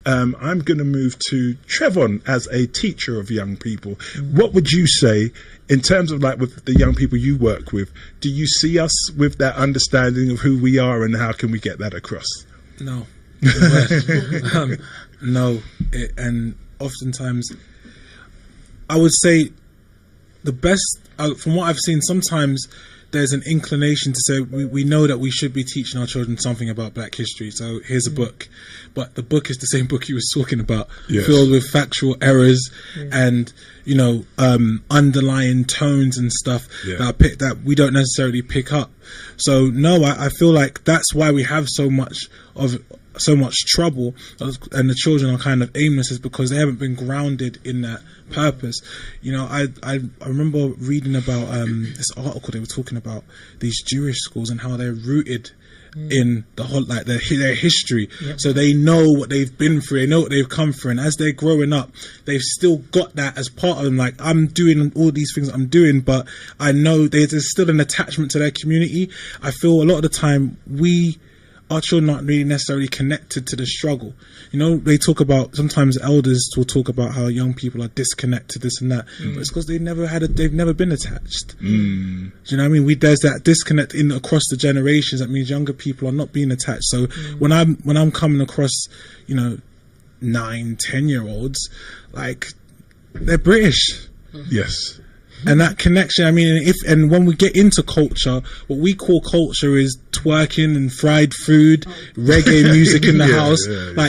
I'm going to move to Trevon as a teacher of young people. What would you say in terms of like with the young people you work with? Do you see us with that understanding of who we are and how can we get that across? No. No. And oftentimes, I would say the best, from what I've seen, sometimes there's an inclination to say we know that we should be teaching our children something about Black history, so here's a book. But the book is the same book you was talking about, filled with factual errors and, you know, underlying tones and stuff that we don't necessarily pick up. So no, I feel like that's why we have so much trouble, and the children are kind of aimless, is because they haven't been grounded in that purpose. You know, I remember reading about this article. They were talking about these Jewish schools and how they're rooted in the whole, like their history. So they know what they've been through, they know what they've come through, and as they're growing up, they've still got that as part of them. Like, I'm doing all these things I'm doing, but I know there's still an attachment to their community. I feel a lot of the time our children aren't really necessarily connected to the struggle. You know, they talk about, sometimes elders will talk about how young people are disconnected, this and that, but it's because they've never been attached. Do you know what I mean? There's that disconnect across the generations. That means younger people are not being attached. So when I'm coming across, you know, 9-10-year-olds, like, they're British. Yes. And that connection, I mean, and when we get into culture, what we call culture is twerking and fried food, reggae music in the house.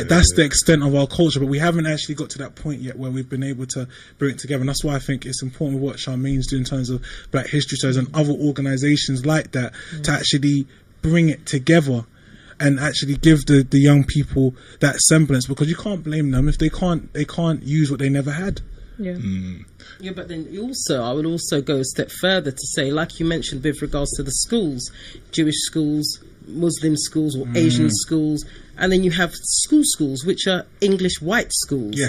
That's the extent of our culture. But we haven't actually got to that point yet where we've been able to bring it together. And that's why I think it's important what Charmaine's doing in terms of Black History Shows and other organisations like that, to actually bring it together and actually give the young people that semblance, because you can't blame them if they can't use what they never had. Yeah, but then I would also go a step further to say, like you mentioned with regards to the schools, Jewish schools, Muslim schools, or Asian schools, and then you have schools which are English white schools.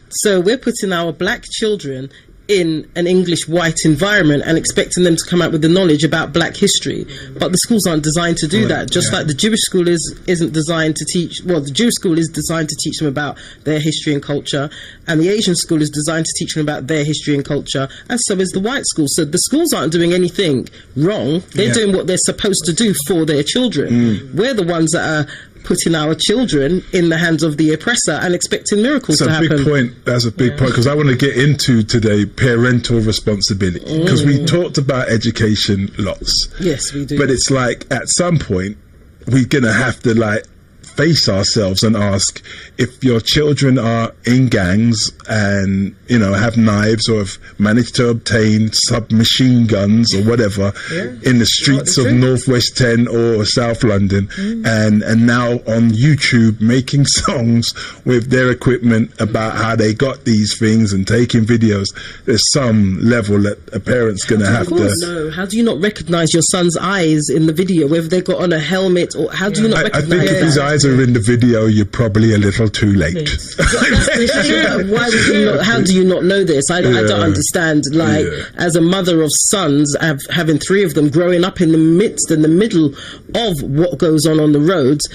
So we're putting our Black children in an English white environment and expecting them to come out with the knowledge about Black history, but the schools aren't designed to do that. Just like the Jewish school isn't designed to teach, well, the Jewish school is designed to teach them about their history and culture, and the Asian school is designed to teach them about their history and culture, and so is the white school. So the schools aren't doing anything wrong. They're doing what they're supposed to do for their children. We're the ones that are putting our children in the hands of the oppressor and expecting miracles to happen. That's a big point, because I want to get into today parental responsibility, because we talked about education lots. Yes, we do. But it's like, at some point, we're going to have to like face ourselves and ask, if your children are in gangs and, you know, have knives or have managed to obtain submachine guns or whatever in the streets of Northwest 10 or South London, and now on YouTube making songs with their equipment about how they got these things and taking videos, there's some level that a parent's going to have to... No, how do you not recognise your son's eyes in the video, whether they've got on a helmet, or how do you not recognise I think if his eyes are in the video, you're probably a little too late. Why would you not, how do you not know this? I don't understand. Like, as a mother of sons, having 3 of them growing up in the middle of what goes on the roads,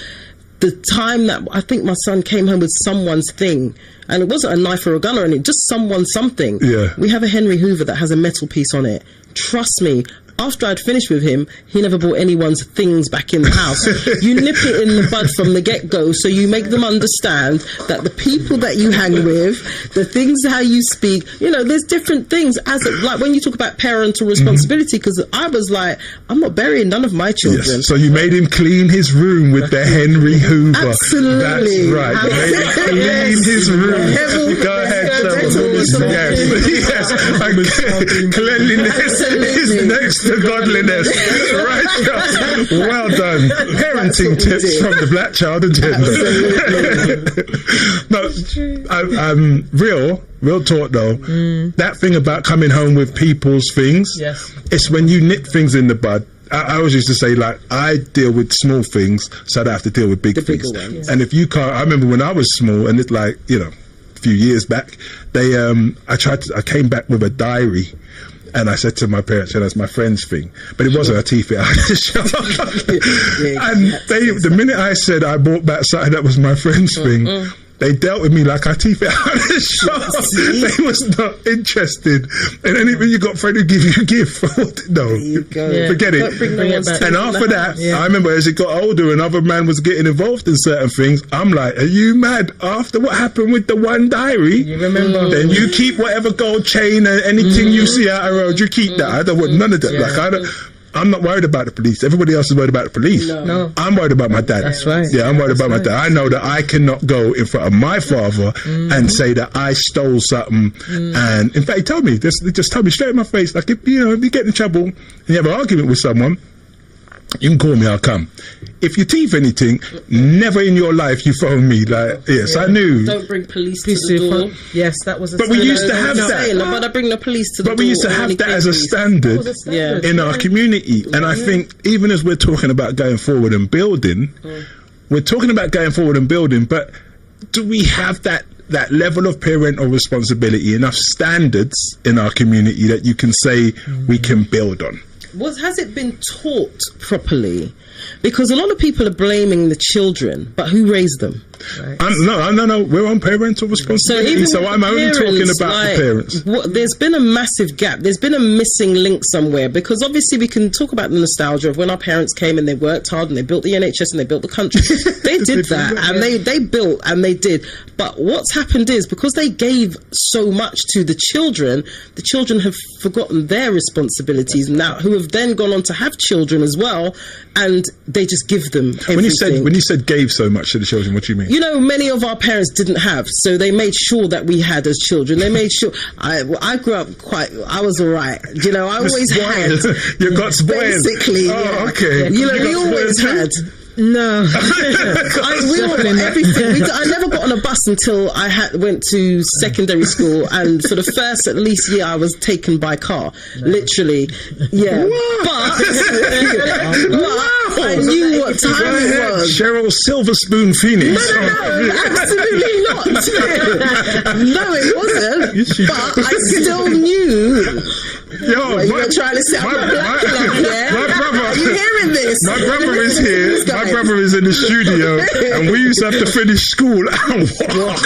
the time that I think my son came home with someone's thing, and it wasn't a knife or a gun or anything, just someone's something. We have a Henry Hoover that has a metal piece on it. Trust me, after I'd finished with him, he never brought anyone's things back in the house. You nip it in the bud from the get-go, so you make them understand that the people that you hang with, the things how you speak, you know, there's different things. Like when you talk about parental responsibility, because I was like, I'm not burying none of my children. So you made him clean his room with the Henry Hoover. Absolutely. That's right. You made him clean his room. Go ahead, yes. Cleanliness is next to godliness. Right. Well done. Parenting tips from the Black Child Agenda. No, real talk though. That thing about coming home with people's things, it's when you nip things in the bud. I always used to say, like, I deal with small things, so I don't have to deal with big things. And if you can't, I remember when I was small, and it's like, you know, a few years back, I came back with a diary. And I said to my parents, that's my friend's thing. But it wasn't a teeth. I had to show up. And the minute I said I brought back something that was my friend's thing, They dealt with me like I teeth it out of the shop. They was not interested in anything you got friend who give you a gift. No, forget it. And after that, I remember as it got older and other man was getting involved in certain things, I'm like, are you mad? After what happened with the one diary, You remember? then you keep whatever gold chain and anything you see out the road, you keep that. I don't want none of that. Like, I'm not worried about the police. Everybody else is worried about the police. No. I'm worried about my dad. That's right. Yeah, I'm worried about my dad. I know that I cannot go in front of my father and say that I stole something. And in fact, he told me, just told me straight in my face, like, if you get in trouble and you have an argument with someone, you can call me, I'll come. If you thief anything, never in your life you phone me. Like, yes, I knew. Don't bring police to the door. Yes, that was a But we used to have that. But I bring the police to the door. But we used to have that as a standard in our community. And I think even as we're talking about going forward and building, we're talking about going forward and building, but do we have that level of parental responsibility, enough standards in our community that you can say we can build on? Has it been taught properly? Because a lot of people are blaming the children, but who raised them? Right. No. We're on parental responsibility, so I'm only talking about the parents. There's been a massive gap. There's been a missing link somewhere, because obviously we can talk about the nostalgia of when our parents came and they worked hard and they built the NHS and they built the country. They did that, and they built and they did. But what's happened is, because they gave so much to the children have forgotten their responsibilities now, who have then gone on to have children as well, and they just give them everything. When you said gave so much to the children, what do you mean? You know, many of our parents didn't have, so they made sure that we had as children. They made sure. I grew up I was all right. You know, I always had. You got spoiled. Basically, yeah. Okay. You know, we always had. No. We all got everything. I never got on a bus until I went to secondary school, and for the first at least year I was taken by car. Literally. Yeah. But I knew what time it was. Cheryl Silverspoon Phoenix. No, absolutely not. No, it wasn't. But I still knew. Yo, you were trying to set up a black club, yeah? My brother. Are you hearing this? My brother is here. My brother is in the studio, and we used to have to finish school and walk.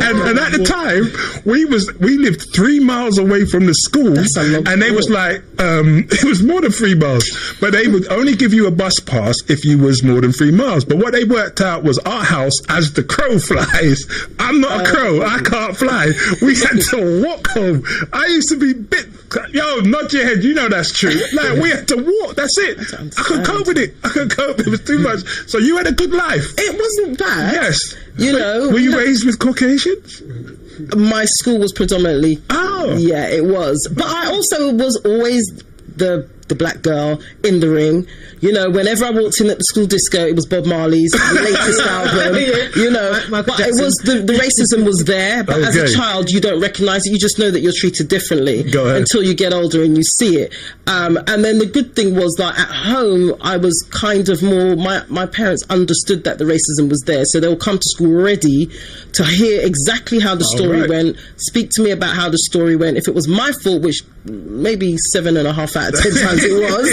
and at the time, we lived 3 miles away from the school, and they was like, it was more than 3 miles, but they would only give you a bus pass if you was more than 3 miles. But what they worked out was our house, as the crow flies. I'm not a crow. I can't fly. We had to walk home. I used to be nod your head, you know that's true. Like, we had to walk, that's it. I could cope with it. It was too much. So you had a good life. It wasn't bad. Yes. You know. Were you raised with Caucasians? My school was predominantly. Oh. Yeah, it was. But I also was always the black girl in the ring. You know, whenever I walked in at the school disco, it was Bob Marley's latest album. You know, but it was the racism was there. But as a child, you don't recognise it. You just know that you're treated differently until you get older and you see it. And then the good thing was that at home, I was kind of more. My parents understood that the racism was there, so they'll come to school ready to hear exactly how the story went. Speak to me about how the story went. If it was my fault, which maybe 7.5 out of 10 times it was,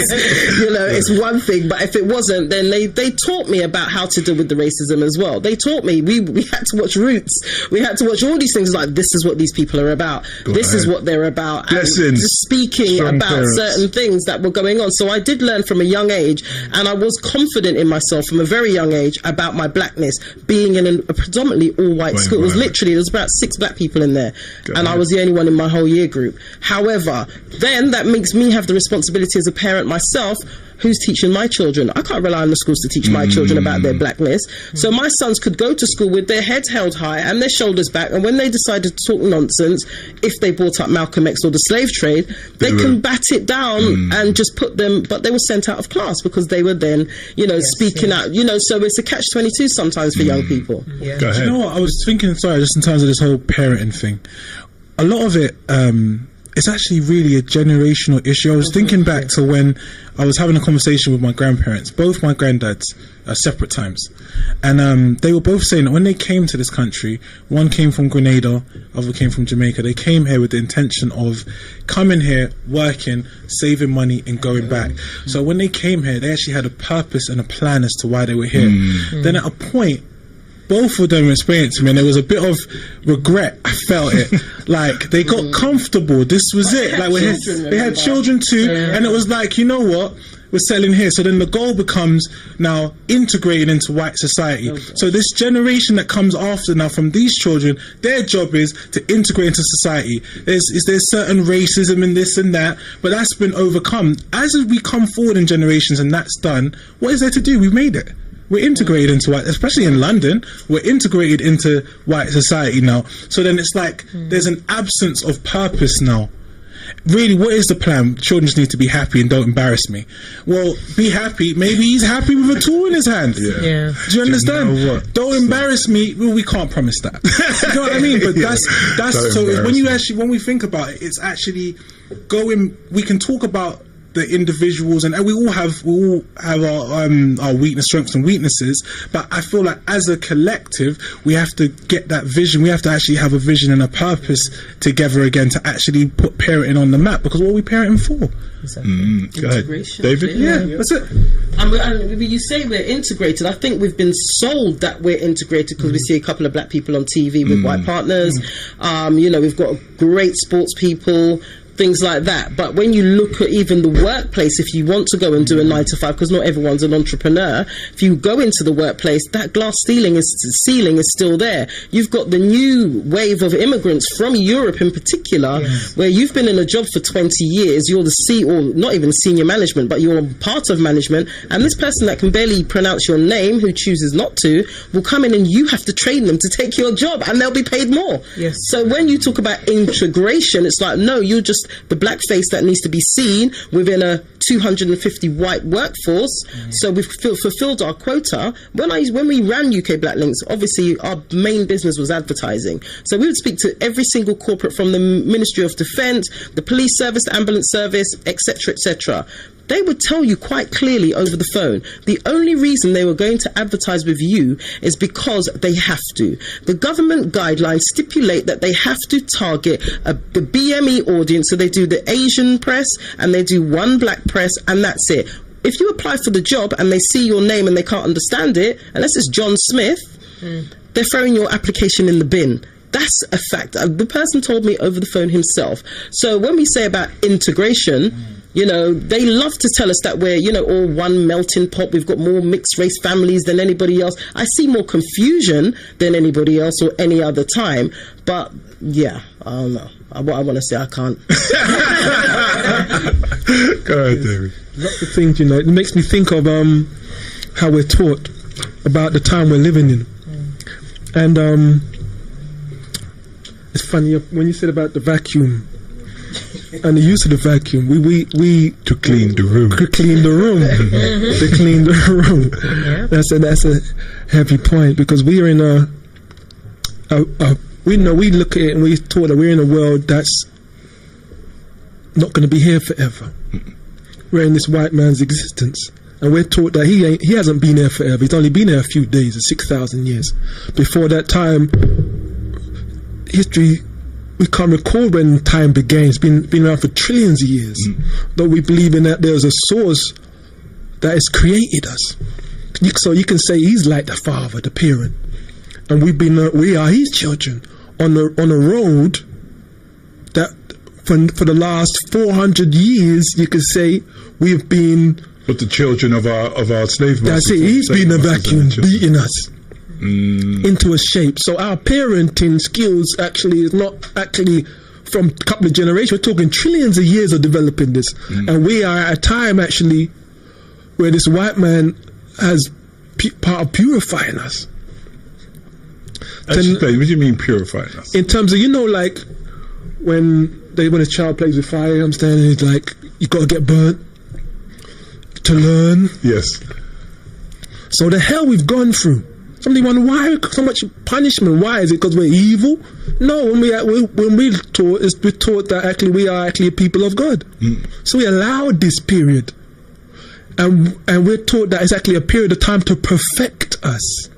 you know, it's one thing, but if it wasn't, then they taught me about how to deal with the racism as well. They taught me. We had to watch Roots. We had to watch all these things, like, this is what these people are about. This is what they're about. Lessons. And speaking Strong about parents. certain things that were going on. So I did learn from a young age, and I was confident in myself from a very young age about my blackness, being in a predominantly all-white school. It was literally, there was about 6 black people in there, and I was the only one in my whole year group. However, then that makes me have the responsibility as a parent myself, who's teaching my children. I can't rely on the schools to teach my children about their blackness. So my sons could go to school with their heads held high and their shoulders back, and when they decided to talk nonsense, if they brought up Malcolm X or the slave trade, they can bat it down and just put them, but they were sent out of class because they were then, you know, speaking out, you know, so it's a catch-22 sometimes for young people. Yeah. Go ahead. You know what, I was thinking, sorry, just in terms of this whole parenting thing, a lot of it, it's actually really a generational issue. I was thinking back to when I was having a conversation with my grandparents, both my granddads, separate times. And they were both saying that when they came to this country, one came from Grenada, other came from Jamaica. They came here with the intention of coming here, working, saving money and going back. So when they came here, they actually had a purpose and a plan as to why they were here. Then at a point, both of them explained it to me, and there was a bit of regret. I felt it. Like, they got comfortable. This was it. Like, they had children too, and it was like, you know what? We're selling here. So then the goal becomes now integrated into white society. So this generation that comes after now from these children, their job is to integrate into society. There's certain racism and this and that, but that's been overcome. As we come forward in generations and that's done, what is there to do? We've made it. We're integrated into white, especially in London, we're integrated into white society now. So then it's like there's an absence of purpose now. Really, what is the plan? Children just need to be happy and don't embarrass me. Well, be happy. Maybe he's happy with a tool in his hand. Yeah. Do you understand? Don't embarrass me. Well, we can't promise that. You know what I mean? But that's so. When we think about it, it's actually going. We can talk about the individuals, and we all have our weakness, strengths and weaknesses, but I feel like as a collective we have to get that vision. We have to actually have a vision and a purpose together again to actually put parenting on the map, because what are we parenting for? Exactly. Go ahead, David. Yeah, that's it. And you say we're integrated. I think we've been sold that we're integrated because we see a couple of black people on TV with white partners. We've got great sports people, things like that. But when you look at even the workplace, if you want to go and do a 9 to 5, because not everyone's an entrepreneur, if you go into the workplace, that glass ceiling is still there. You've got the new wave of immigrants from Europe in particular, where you've been in a job for 20 years, you're or not even senior management, but you're part of management, and this person that can barely pronounce your name, who chooses not to, will come in and you have to train them to take your job, and they'll be paid more. Yes. So when you talk about integration, it's like, no, you're just the black face that needs to be seen within a 250 white workforce. So we've fulfilled our quota. When we ran UK Black Links, obviously our main business was advertising. So we would speak to every single corporate, from the Ministry of Defence, the police service, the ambulance service, etc., etc. They would tell you quite clearly over the phone, the only reason they were going to advertise with you is because they have to. The government guidelines stipulate that they have to target the BME audience, so they do the Asian press and they do one black press, and that's it. If you apply for the job and they see your name and they can't understand it, unless it's John Smith, they're throwing your application in the bin. That's a fact. The person told me over the phone himself. So when we say about integration, they love to tell us that we're, all one melting pot. We've got more mixed race families than anybody else. I see more confusion than anybody else or any other time. But yeah, I don't know. What I want to say, I can't. Go ahead, David. Lots of things, it makes me think of how we're taught about the time we're living in. And it's funny when you said about the vacuum and the use of the vacuum. We to clean the room. To clean the room. To clean the room. Yeah. That's a heavy point, because we are in we look at it and we're taught that we're in a world that's not going to be here forever. We're in this white man's existence, and we're taught that he hasn't been here forever. He's only been here a few days, or 6,000 years. Before that time, history, we can't record when time began. It's been around for trillions of years. Though we believe in that there's a source that has created us. So you can say he's like the father, the parent, and we are his children on a road that for the last 400 years, you could say we've been. But the children of our slave masters. That's it. He's been a vacuum, beating us into a shape. So our parenting skills actually is not actually from a couple of generations. We're talking trillions of years of developing this, and we are at a time actually where this white man has part of purifying us. What do you mean purifying us? In terms of, like when a child plays with fire, I'm standing, it's like you got to get burnt to learn. Yes. So the hell we've gone through. Somebody wonder why so much punishment. Why is it because we're evil? No, when we're taught that actually we are actually a people of God. So we allowed this period, and we're taught that it's actually a period of time to perfect us.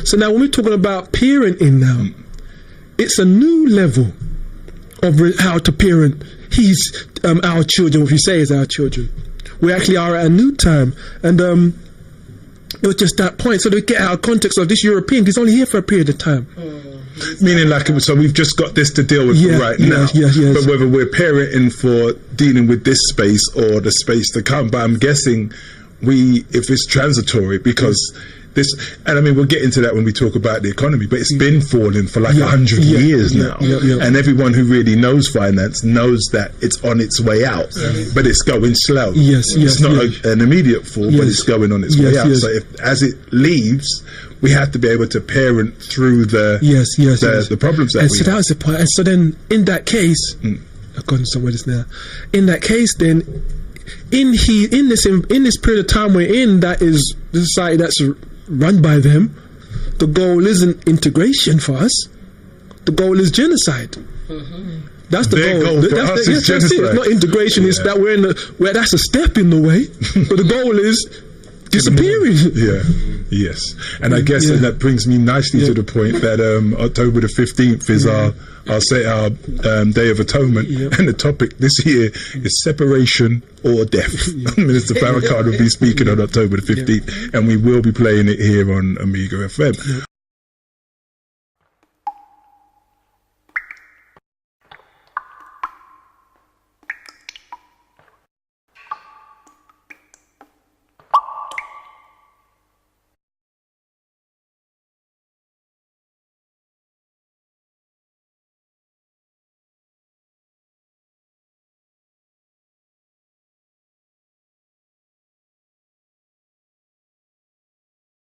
So now when we're talking about parenting now, it's a new level of how to parent our children. What we say is our children. We actually are at a new time, and It was just that point. So they get out of context of this European. He's only here for a period of time. Meaning, like, so we've just got this to deal with right now. Yes. But whether we're parenting for dealing with this space or the space to come, but I'm guessing if it's transitory, because this, and I mean, we'll get into that when we talk about the economy, but it's been falling for like 100 years now. And everyone who really knows finance knows that it's on its way out, but it's going slow. It's not an immediate fall, but it's going on its way out. So as it leaves, we have to be able to parent through the problems that so that was the point. And so then, in that case, I've gone somewhere just now. In that case, then, in this period of time we're in, that is the society that's run by them. The goal isn't integration for us. The goal is genocide. That's the goal. That's it. It's not integration. It's that we're in that's a step in the way, but the goal is disappearing. Yes. And I guess that brings me nicely to the point that October the 15th is our Day of Atonement, and the topic this year is separation or death. Minister Farrakhan will be speaking on October the 15th, and we will be playing it here on Amiga FM.